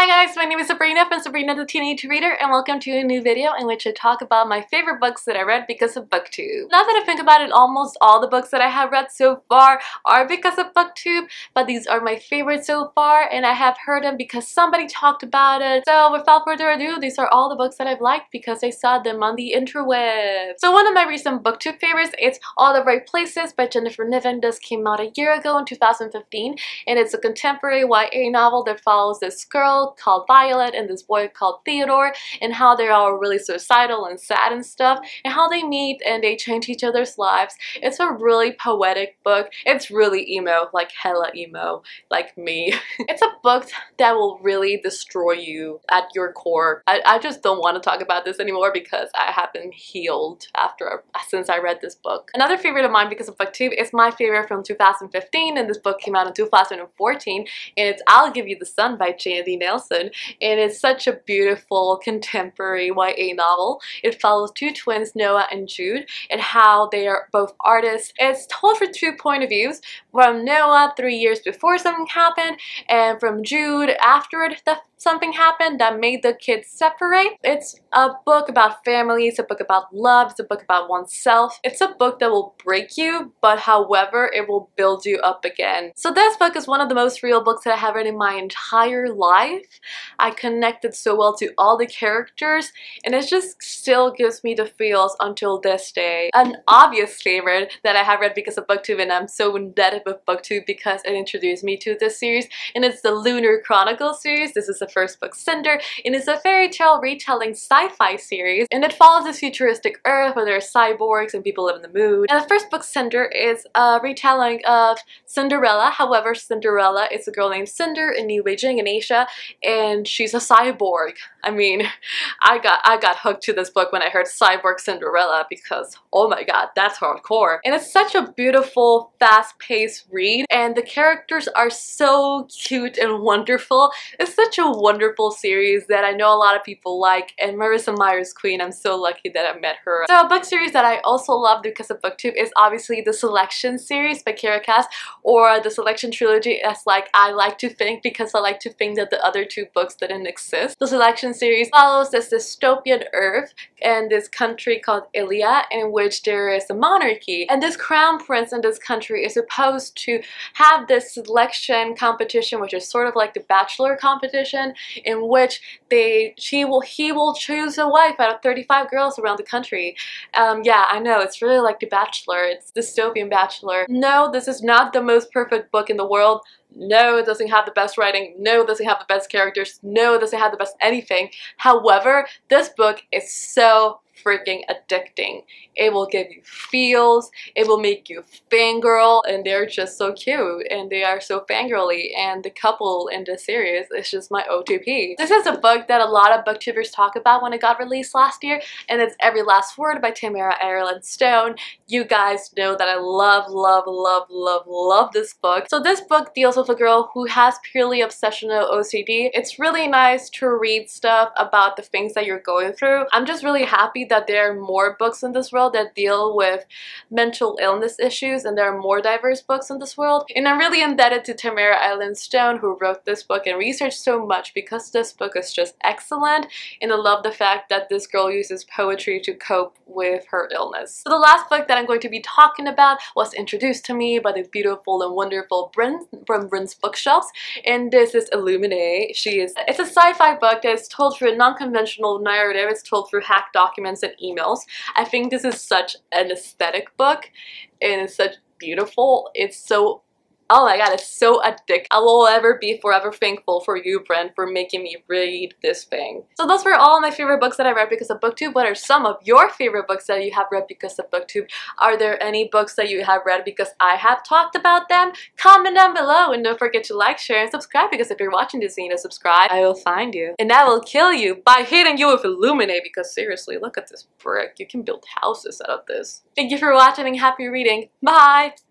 Hi guys, my name is Sabrina from Sabrina the Teenage Reader, and welcome to a new video in which I talk about my favorite books that I read because of Booktube. Now that I think about it, almost all the books that I have read so far are because of Booktube, but these are my favorites so far, and I have heard them because somebody talked about it. So without further ado, these are all the books that I've liked because I saw them on the interwebs. So one of my recent Booktube favorites is All the Right Places by Jennifer Niven. This came out a year ago in 2015, and it's a contemporary YA novel that follows this girl called Violet and this boy called Theodore, and how they're all really suicidal and sad and stuff, and how they meet and they change each other's lives. It's a really poetic book. It's really emo, like hella emo, like me. It's a book that will really destroy you at your core. I just don't want to talk about this anymore because I have been healed since I read this book. Another favorite of mine because of Booktube is my favorite from 2015, and this book came out in 2014, and it's I'll Give You the Sun by Jandy Nelson, and it's such a beautiful contemporary YA novel. It follows two twins, Noah and Jude, and how they are both artists. It's told from two point of views, from Noah 3 years before something happened, and from Jude after something happened that made the kids separate. It's a book about family, it's a book about love, it's a book about oneself. It's a book that will break you, but however, it will build you up again. So this book is one of the most real books that I have read in my entire life. I connected so well to all the characters, and it just still gives me the feels until this day. An obvious favorite that I have read because of Booktube, and I'm so indebted with Booktube because it introduced me to this series, and it's the Lunar Chronicles series. This is the first book, Cinder, and it's a fairy tale retelling sci-fi series, and it follows this futuristic Earth where there are cyborgs and people live in the moon. And the first book, Cinder, is a retelling of Cinderella. However, Cinderella is a girl named Cinder in New Beijing in Asia, and she's a cyborg. I mean, I got hooked to this book when I heard Cyborg Cinderella because, oh my god, that's hardcore. And it's such a beautiful, fast-paced read, and the characters are so cute and wonderful. It's such a wonderful series that I know a lot of people like, and Marissa Meyer's Queen, I'm so lucky that I met her. So a book series that I also love because of Booktube is obviously the Selection series by Caricass, or the Selection Trilogy, as like I like to think, because I like to think that the other two books didn't exist. The Selection series follows this dystopian Earth and this country called Ilia, in which there is a monarchy, and this crown prince in this country is supposed to have this selection competition, which is sort of like the Bachelor competition, in which he will choose a wife out of 35 girls around the country. Yeah, I know, it's really like the Bachelor. It's dystopian Bachelor. No, this is not the most perfect book in the world. No, it doesn't have the best writing. No, it doesn't have the best characters. No, it doesn't have the best anything. However, this book is so freaking addicting. It will give you feels, it will make you fangirl, and they're just so cute, and they are so fangirly, and the couple in this series is just my OTP. This is a book that a lot of booktubers talk about when it got released last year, and it's Every Last Word by Tamara Ireland Stone. You guys know that I love this book. So this book deals with a girl who has purely obsessional OCD. It's really nice to read stuff about the things that you're going through. I'm just really happy that there are more books in this world that deal with mental illness issues, and there are more diverse books in this world. And I'm really indebted to Tamara Ireland Stone, who wrote this book and researched so much, because this book is just excellent, and I love the fact that this girl uses poetry to cope with her illness. So the last book that I'm going to be talking about was introduced to me by the beautiful and wonderful Bryn from Bryn's Bookshelves, and this is Illuminae. It's a sci-fi book that is told through a non-conventional narrative. It's told through hacked documents and emails. I think this is such an aesthetic book, and it's such beautiful. It's so, oh my god, it's so addictive. I will ever be forever thankful for you, Bryn, for making me read this thing. So those were all my favorite books that I read because of Booktube. What are some of your favorite books that you have read because of Booktube? Are there any books that you have read because I have talked about them? Comment down below, and don't forget to like, share, and subscribe, because if you're watching this and you don't subscribe, I will find you. And I will kill you by hitting you with Illuminae, because seriously, look at this brick. You can build houses out of this. Thank you for watching and happy reading. Bye!